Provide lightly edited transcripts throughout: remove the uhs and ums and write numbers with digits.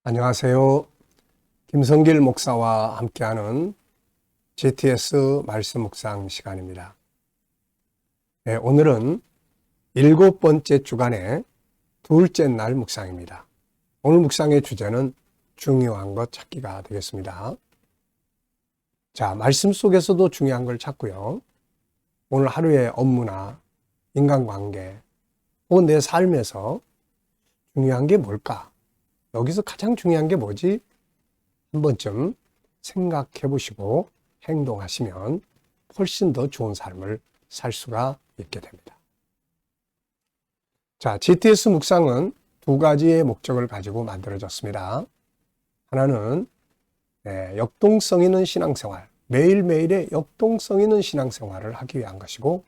안녕하세요. 김성길 목사와 함께하는 GTS 말씀 묵상 시간입니다. 네, 오늘은 7번째 주간의 둘째 날 묵상입니다. 오늘 묵상의 주제는 중요한 것 찾기가 되겠습니다. 자, 말씀 속에서도 중요한 걸 찾고요. 오늘 하루의 업무나 인간관계 혹은 내 삶에서 중요한 게 뭘까? 여기서 가장 중요한 게 뭐지? 한 번쯤 생각해 보시고 행동하시면 훨씬 더 좋은 삶을 살 수가 있게 됩니다. 자, GTS 묵상은 두 가지의 목적을 가지고 만들어졌습니다. 하나는 역동성 있는 신앙생활, 매일매일의 역동성 있는 신앙생활을 하기 위한 것이고,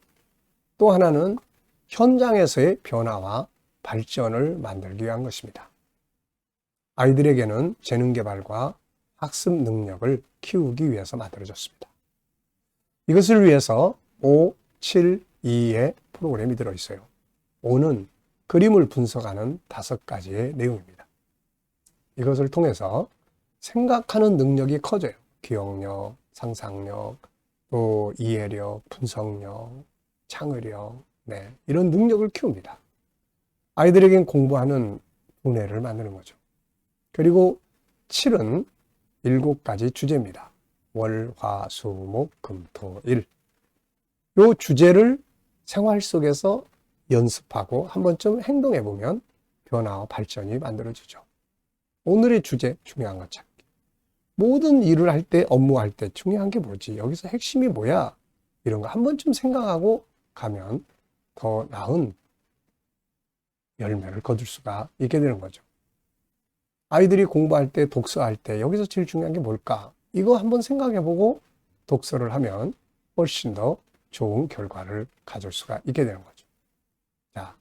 또 하나는 현장에서의 변화와 발전을 만들기 위한 것입니다. 아이들에게는 재능 개발과 학습 능력을 키우기 위해서 만들어졌습니다. 이것을 위해서 5, 7, 2의 프로그램이 들어있어요. 5는 그림을 분석하는 5가지의 내용입니다. 이것을 통해서 생각하는 능력이 커져요. 기억력, 상상력, 또 이해력, 분석력, 창의력, 이런 능력을 키웁니다. 아이들에겐 공부하는 두뇌를 만드는 거죠. 그리고 7은 7가지 주제입니다. 월, 화, 수, 목, 금, 토, 일. 이 주제를 생활 속에서 연습하고 한 번쯤 행동해 보면 변화와 발전이 만들어지죠. 오늘의 주제, 중요한 것 찾기. 모든 일을 할 때, 업무할 때 중요한 게 뭐지? 여기서 핵심이 뭐야? 이런 거 한 번쯤 생각하고 가면 더 나은 열매를 거둘 수가 있게 되는 거죠. 아이들이 공부할 때, 독서할 때 여기서 제일 중요한 게 뭘까? 이거 한번 생각해보고 독서를 하면 훨씬 더 좋은 결과를 가질 수가 있게 되는 거죠. 자,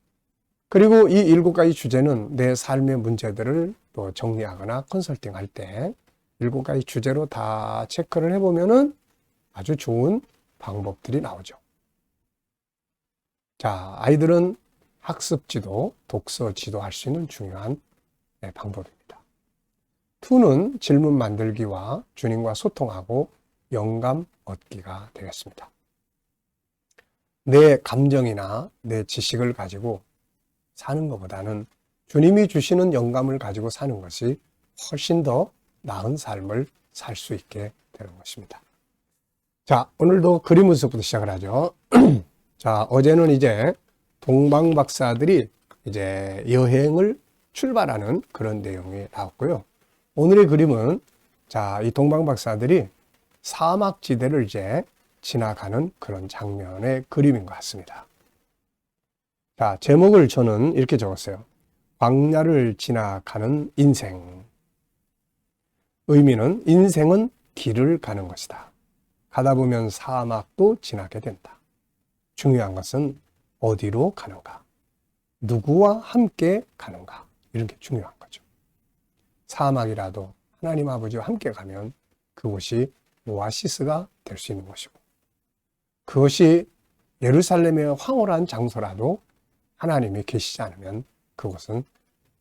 그리고 이 7가지 주제는 내 삶의 문제들을 또 정리하거나 컨설팅할 때 7가지 주제로 다 체크를 해보면은 아주 좋은 방법들이 나오죠. 자, 아이들은 학습 지도, 독서 지도 할 수 있는 중요한 방법입니다. 2는 질문 만들기와 주님과 소통하고 영감 얻기가 되겠습니다. 내 감정이나 내 지식을 가지고 사는 것보다는 주님이 주시는 영감을 가지고 사는 것이 훨씬 더 나은 삶을 살 수 있게 되는 것입니다. 자, 오늘도 그림 분석부터 시작을 하죠. 자, 어제는 이제 동방 박사들이 이제 여행을 출발하는 그런 내용이 나왔고요. 오늘의 그림은 자, 이 동방 박사들이 사막지대를 이제 지나가는 그런 장면의 그림인 것 같습니다. 자, 제목을 저는 이렇게 적었어요. 광야를 지나가는 인생. 의미는 인생은 길을 가는 것이다. 가다 보면 사막도 지나게 된다. 중요한 것은 어디로 가는가? 누구와 함께 가는가? 이런 게 중요한 거죠. 사막이라도 하나님 아버지와 함께 가면 그곳이 오아시스가 될 수 있는 것이고, 그것이 예루살렘의 황홀한 장소라도 하나님이 계시지 않으면 그곳은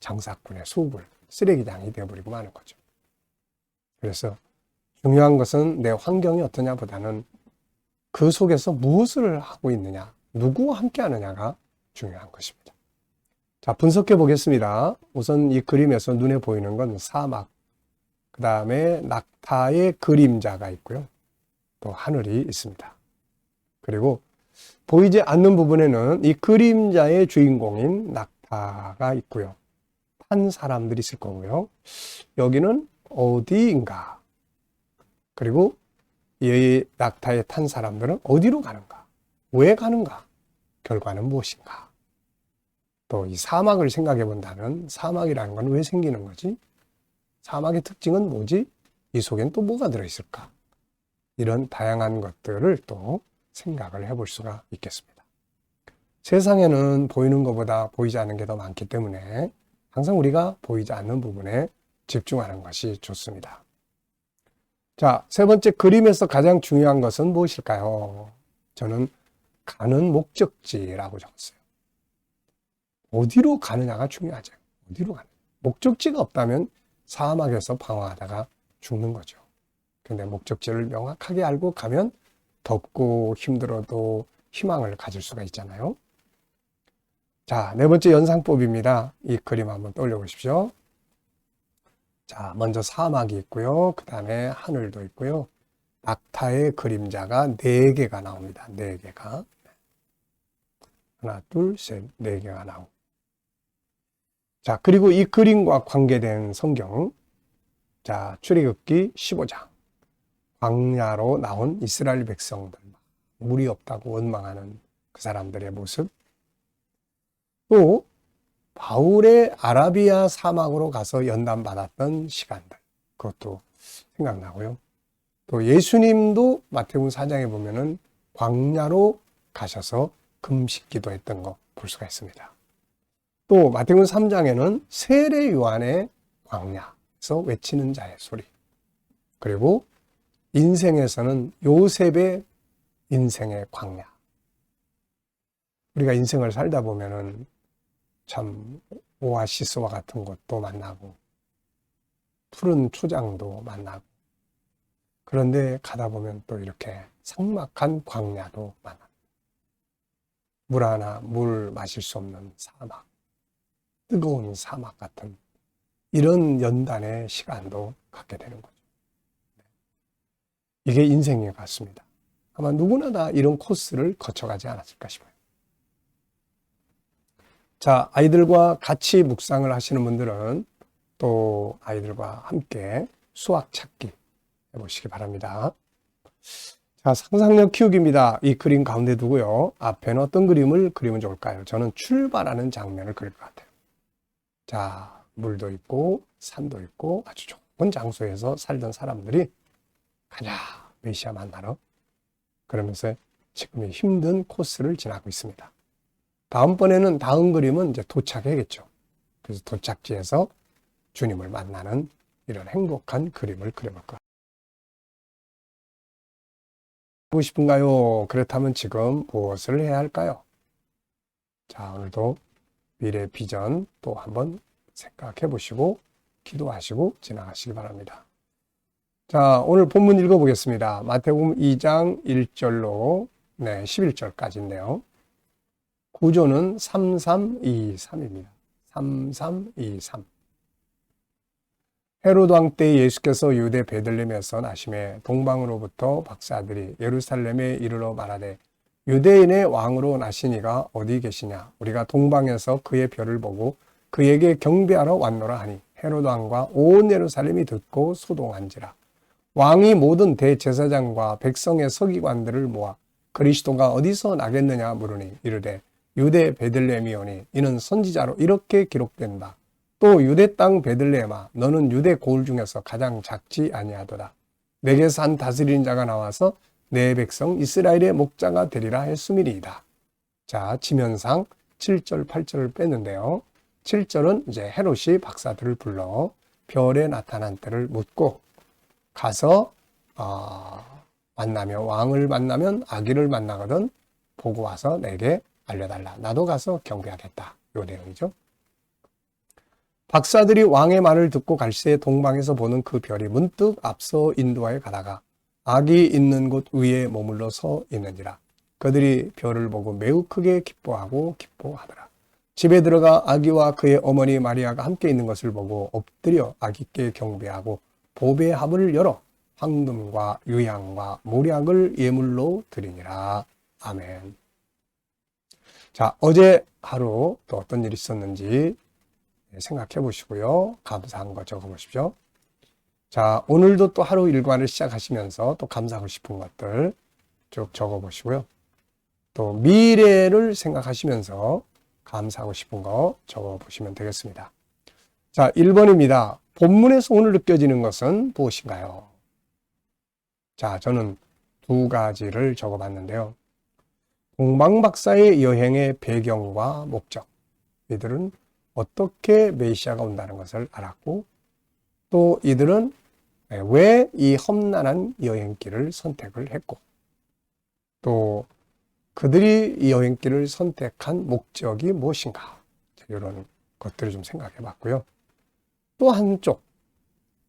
장사꾼의 소굴, 쓰레기장이 되어버리고 마는 거죠. 그래서 중요한 것은 내 환경이 어떠냐 보다는 그 속에서 무엇을 하고 있느냐, 누구와 함께 하느냐가 중요한 것입니다. 자, 분석해 보겠습니다. 우선 이 그림에서 눈에 보이는 건 사막, 그 다음에 낙타의 그림자가 있고요. 또 하늘이 있습니다. 그리고 보이지 않는 부분에는 이 그림자의 주인공인 낙타가 있고요. 탄 사람들이 있을 거고요. 여기는 어디인가? 그리고 이 낙타에 탄 사람들은 어디로 가는가? 왜 가는가? 결과는 무엇인가? 또 이 사막을 생각해 본다면 사막이라는 건 왜 생기는 거지? 사막의 특징은 뭐지? 이 속엔 또 뭐가 들어있을까? 이런 다양한 것들을 또 생각을 해볼 수가 있겠습니다. 세상에는 보이는 것보다 보이지 않는 게 더 많기 때문에 항상 우리가 보이지 않는 부분에 집중하는 것이 좋습니다. 자, 세 번째 그림에서 가장 중요한 것은 무엇일까요? 저는 가는 목적지라고 적었어요. 어디로 가느냐가 중요하죠. 어디로 가느냐. 목적지가 없다면 사막에서 방황하다가 죽는 거죠. 근데 목적지를 명확하게 알고 가면 덥고 힘들어도 희망을 가질 수가 있잖아요. 자, 네 번째 연상법입니다. 이 그림 한번 떠올려 보십시오. 자, 먼저 사막이 있고요. 그 다음에 하늘도 있고요. 낙타의 그림자가 4개가 나옵니다. 4개가. 하나, 둘, 셋, 4개가 나오고. 자, 그리고 이 그림과 관계된 성경. 자, 출애굽기 15장. 광야로 나온 이스라엘 백성들. 물이 없다고 원망하는 그 사람들의 모습. 또 바울의 아라비아 사막으로 가서 연단받았던 시간들. 그것도 생각나고요. 또 예수님도 마태복음 4장에 보면은 광야로 가셔서 금식 기도했던 거 볼 수가 있습니다. 또 마태복음 3장에는 세례 요한의 광야에서 외치는 자의 소리. 그리고 인생에서는 요셉의 인생의 광야. 우리가 인생을 살다 보면은 참 오아시스와 같은 것도 만나고 푸른 초장도 만나고 그런데 가다 보면 또 이렇게 삭막한 광야도 만납니다. 물 마실 수 없는 사막, 뜨거운 사막 같은 이런 연단의 시간도 갖게 되는 거죠. 이게 인생인 것 같습니다. 아마 누구나 다 이런 코스를 거쳐가지 않았을까 싶어요. 자, 아이들과 같이 묵상을 하시는 분들은 또 아이들과 함께 수학 찾기 해보시기 바랍니다. 자, 상상력 키우기입니다. 이 그림 가운데 두고요. 앞에는 어떤 그림을 그리면 좋을까요? 저는 출발하는 장면을 그릴 것 같아요. 자, 물도 있고 산도 있고 아주 좋은 장소에서 살던 사람들이 가자, 메시아 만나러. 그러면서 지금 힘든 코스를 지나고 있습니다. 다음번에는 다음 그림은 이제 도착해야겠죠. 그래서 도착지에서 주님을 만나는 이런 행복한 그림을 그려볼 것 같아요. 하고 싶은가요? 그렇다면 지금 무엇을 해야 할까요? 자, 오늘도 미래 비전 또 한번 생각해 보시고 기도하시고 지나가시기 바랍니다. 자, 오늘 본문 읽어보겠습니다. 마태복음 2장 1절로 11절까지인데요. 구조는 3323입니다. 3323. 헤로드 왕 때 예수께서 유대 베들레헴에서 나심에 동방으로부터 박사들이 예루살렘에 이르러 말하되 유대인의 왕으로 나시니가 어디 계시냐? 우리가 동방에서 그의 별을 보고 그에게 경배하러 왔노라 하니 헤로드 왕과 온 예루살렘이 듣고 소동한지라. 왕이 모든 대제사장과 백성의 서기관들을 모아 그리스도가 어디서 나겠느냐 물으니 이르되 유대 베들레헴이오니 이는 선지자로 이렇게 기록된다. 또 유대 땅 베들레헴아 너는 유대 고을 중에서 가장 작지 아니하도다. 내게서 한 다스리는 자가 나와서 내 백성 이스라엘의 목자가 되리라 했음이니이다. 자, 지면상 7절 8절을 뺐는데요. 7절은 이제 헤롯이 박사들을 불러 별에 나타난 때를 묻고 가서 만나며 왕을 만나면 아기를 만나거든 보고 와서 내게 알려달라. 나도 가서 경배하겠다. 요 내용이죠. 박사들이 왕의 말을 듣고 갈새 동방에서 보는 그 별이 문득 앞서 인도하여 가다가 아기 있는 곳 위에 머물러 서 있는지라. 그들이 별을 보고 매우 크게 기뻐하고 기뻐하더라. 집에 들어가 아기와 그의 어머니 마리아가 함께 있는 것을 보고 엎드려 아기께 경배하고 보배 합을 열어 황금과 유향과 모략을 예물로 드리니라. 아멘. 자, 어제 하루 또 어떤 일이 있었는지 생각해 보시고요. 감사한 거 적어 보십시오. 자, 오늘도 또 하루 일과를 시작하시면서 또 감사하고 싶은 것들 쭉 적어 보시고요. 또 미래를 생각하시면서 감사하고 싶은 거 적어 보시면 되겠습니다. 자, 1번입니다. 본문에서 오늘 느껴지는 것은 무엇인가요? 자, 저는 2가지를 적어 봤는데요. 동방박사의 여행의 배경과 목적. 이들은 어떻게 메시아가 온다는 것을 알았고 또 이들은 왜 이 험난한 여행길을 선택을 했고 또 그들이 이 여행길을 선택한 목적이 무엇인가 이런 것들을 좀 생각해 봤고요. 또 한쪽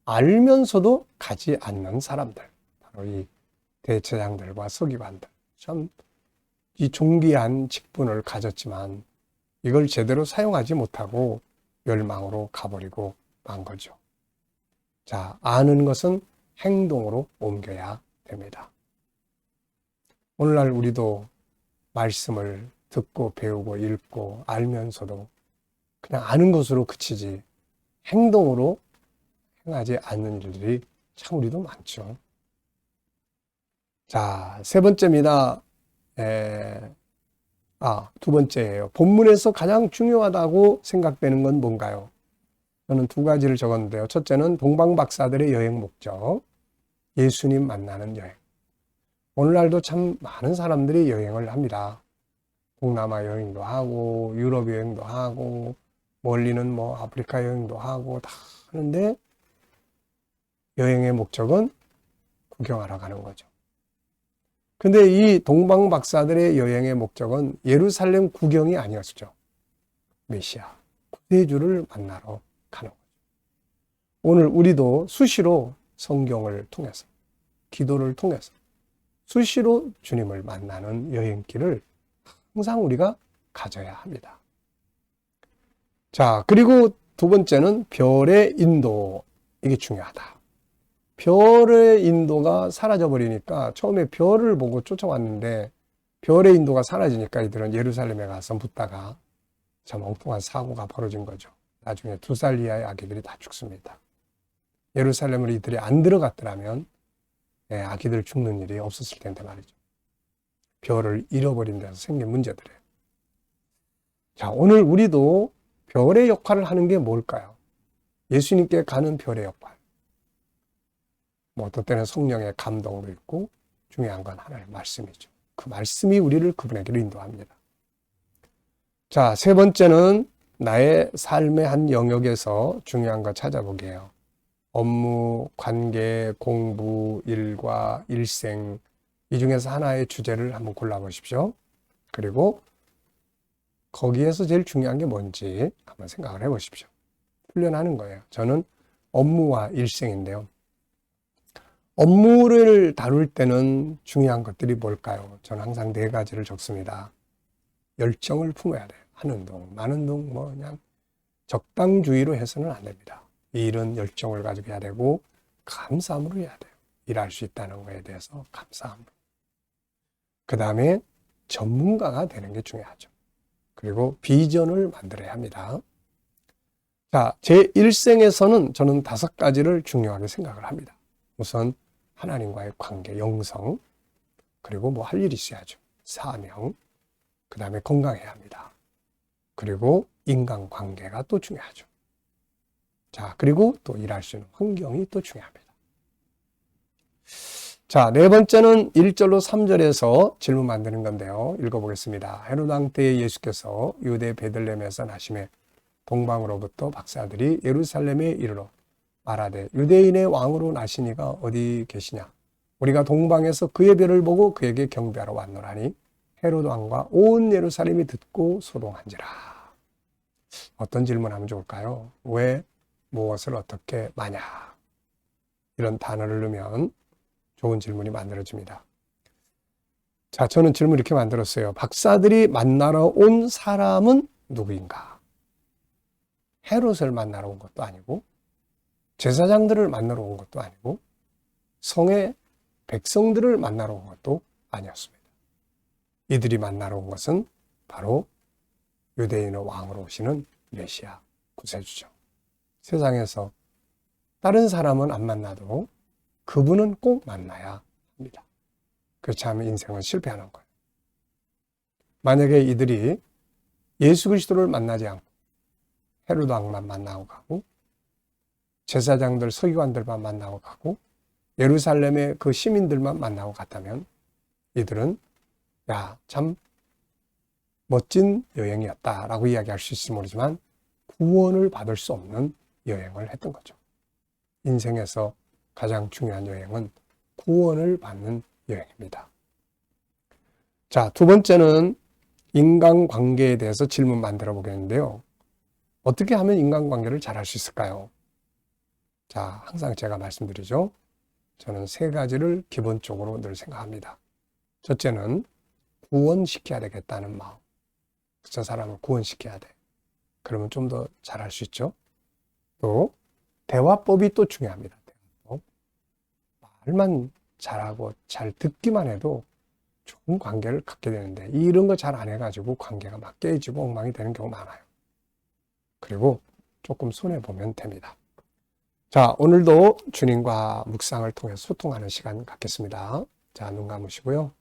알면서도 가지 않는 사람들, 바로 이 대제사장들과 서기관들, 참 이 존귀한 직분을 가졌지만 이걸 제대로 사용하지 못하고 멸망으로 가버리고 만 거죠. 자, 아는 것은 행동으로 옮겨야 됩니다. 오늘날 우리도 말씀을 듣고 배우고 읽고 알면서도 그냥 아는 것으로 그치지 행동으로 행하지 않는 일들이 참 우리도 많죠. 자, 세 번째입니다. 두 번째예요. 본문에서 가장 중요하다고 생각되는 건 뭔가요? 저는 두 가지를 적었는데요. 첫째는 동방박사들의 여행 목적, 예수님 만나는 여행. 오늘날도 참 많은 사람들이 여행을 합니다. 동남아 여행도 하고 유럽 여행도 하고 멀리는 뭐 아프리카 여행도 하고 다 하는데 여행의 목적은 구경하러 가는 거죠. 근데 이 동방 박사들의 여행의 목적은 예루살렘 구경이 아니었죠. 메시아, 구세주를 만나러 가는 거죠. 오늘 우리도 수시로 성경을 통해서, 기도를 통해서 수시로 주님을 만나는 여행길을 항상 우리가 가져야 합니다. 자, 그리고 두 번째는 별의 인도. 이게 중요하다. 별의 인도가 사라져버리니까 처음에 별을 보고 쫓아왔는데 별의 인도가 사라지니까 이들은 예루살렘에 가서 묻다가 참 엉뚱한 사고가 벌어진 거죠. 나중에 2살 이하의 아기들이 다 죽습니다. 예루살렘을 이들이 안 들어갔더라면 아기들 죽는 일이 없었을 텐데 말이죠. 별을 잃어버린 데서 생긴 문제들이에요. 자, 오늘 우리도 별의 역할을 하는 게 뭘까요? 예수님께 가는 별의 역할. 뭐 어떤 때는 성령의 감동도 있고 중요한 건 하나의 말씀이죠. 그 말씀이 우리를 그분에게로 인도합니다. 자, 세 번째는 나의 삶의 한 영역에서 중요한 거 찾아보게요. 업무, 관계, 공부, 일과 일생, 이 중에서 하나의 주제를 한번 골라보십시오. 그리고 거기에서 제일 중요한 게 뭔지 한번 생각을 해보십시오. 훈련하는 거예요. 저는 업무와 일생인데요. 업무를 다룰 때는 중요한 것들이 뭘까요? 저는 항상 4가지를 적습니다. 열정을 품어야 돼요. 하는 동, 마는 동, 뭐 그냥 적당주의로 해서는 안 됩니다. 이 일은 열정을 가지고 해야 되고 감사함으로 해야 돼요. 일할 수 있다는 거에 대해서 감사함으로. 그 다음에 전문가가 되는 게 중요하죠. 그리고 비전을 만들어야 합니다. 자, 제 일생에서는 저는 5가지를 중요하게 생각을 합니다. 우선 하나님과의 관계, 영성, 그리고 뭐 할 일이 있어야죠. 사명, 그 다음에 건강해야 합니다. 그리고 인간관계가 또 중요하죠. 자, 그리고 또 일할 수 있는 환경이 또 중요합니다. 자, 4번째는 1절로 3절에서 질문 만드는 건데요. 읽어보겠습니다. 헤롯 왕 때에 예수께서 유대 베들레헴에서 나심에 동방으로부터 박사들이 예루살렘에 이르러 말하되 유대인의 왕으로 나시니가 어디 계시냐? 우리가 동방에서 그의 별을 보고 그에게 경배하러 왔노라니 헤롯 왕과 온 예루살렘이 듣고 소동한지라. 어떤 질문하면 좋을까요? 왜, 무엇을 어떻게, 만약 이런 단어를 넣으면 좋은 질문이 만들어집니다. 자, 저는 질문 이렇게 만들었어요. 박사들이 만나러 온 사람은 누구인가? 헤롯을 만나러 온 것도 아니고 제사장들을 만나러 온 것도 아니고 성의 백성들을 만나러 온 것도 아니었습니다. 이들이 만나러 온 것은 바로 유대인의 왕으로 오시는 메시아 구세주죠. 세상에서 다른 사람은 안 만나도 그분은 꼭 만나야 합니다. 그렇지 않으면 인생은 실패하는 거예요. 만약에 이들이 예수 그리스도를 만나지 않고 헤롯 왕만 만나고 가고 제사장들, 서기관들만 만나고 가고 예루살렘의 그 시민들만 만나고 갔다면 이들은 야, 참 멋진 여행이었다라고 이야기할 수 있을지 모르지만 구원을 받을 수 없는 여행을 했던 거죠. 인생에서 가장 중요한 여행은 구원을 받는 여행입니다. 자, 2번째는 인간관계에 대해서 질문 만들어 보겠는데요. 어떻게 하면 인간관계를 잘할 수 있을까요? 자, 항상 제가 말씀드리죠. 저는 세 가지를 기본적으로 늘 생각합니다. 첫째는 구원시켜야 되겠다는 마음. 저 사람을 구원시켜야 돼. 그러면 좀 더 잘할 수 있죠. 또 대화법이 또 중요합니다. 대화법. 말만 잘하고 잘 듣기만 해도 좋은 관계를 갖게 되는데 이런 거 잘 안 해가지고 관계가 막 깨지고 엉망이 되는 경우 많아요. 그리고 조금 손해보면 됩니다. 자, 오늘도 주님과 묵상을 통해 소통하는 시간 갖겠습니다. 자, 눈 감으시고요.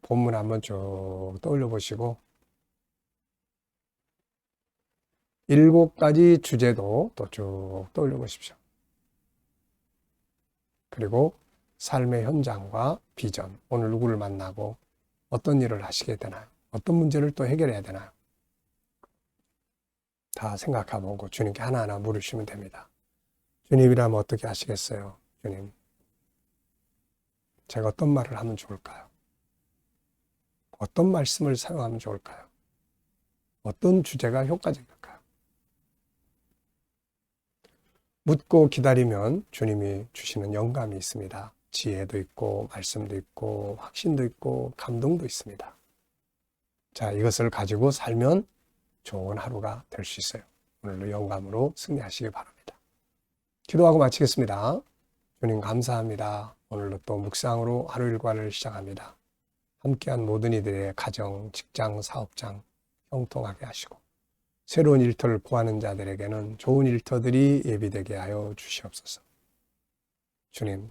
본문 한번 쭉 떠올려 보시고 7가지 주제도 또 쭉 떠올려 보십시오. 그리고 삶의 현장과 비전, 오늘 누구를 만나고 어떤 일을 하시게 되나요? 어떤 문제를 또 해결해야 되나요? 다 생각해보고 주님께 하나하나 물으시면 됩니다. 주님이라면 어떻게 하시겠어요? 주님, 제가 어떤 말을 하면 좋을까요? 어떤 말씀을 사용하면 좋을까요? 어떤 주제가 효과적일까요? 묻고 기다리면 주님이 주시는 영감이 있습니다. 지혜도 있고 말씀도 있고 확신도 있고 감동도 있습니다. 자, 이것을 가지고 살면 좋은 하루가 될 수 있어요. 오늘도 영감으로 승리하시기 바랍니다. 기도하고 마치겠습니다. 주님 감사합니다. 오늘도 또 묵상으로 하루 일과를 시작합니다. 함께한 모든 이들의 가정, 직장, 사업장 형통하게 하시고 새로운 일터를 구하는 자들에게는 좋은 일터들이 예비되게 하여 주시옵소서. 주님,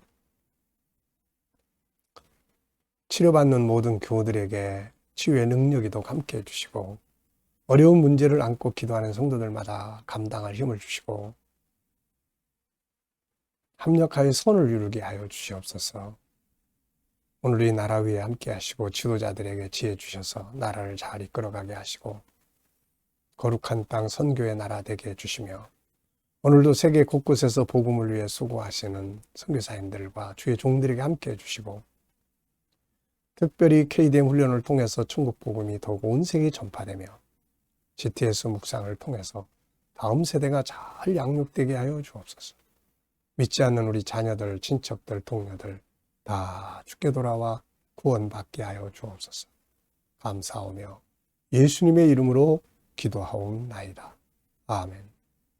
치료받는 모든 교우들에게 치유의 능력이 더 함께 해주시고 어려운 문제를 안고 기도하는 성도들마다 감당할 힘을 주시고 합력하여 선을 이루게 하여 주시옵소서. 오늘 이 나라 위에 함께 하시고 지도자들에게 지혜 주셔서 나라를 잘 이끌어가게 하시고 거룩한 땅 선교의 나라 되게 해주시며 오늘도 세계 곳곳에서 복음을 위해 수고하시는 선교사님들과 주의 종들에게 함께 해주시고 특별히 KDM 훈련을 통해서 천국 복음이 더욱 온 세계에 전파되며 GTS 묵상을 통해서 다음 세대가 잘 양육되게 하여 주옵소서. 믿지 않는 우리 자녀들, 친척들, 동료들 다 주께 돌아와 구원받게 하여 주옵소서. 감사하며 예수님의 이름으로 기도하옵나이다. 아멘.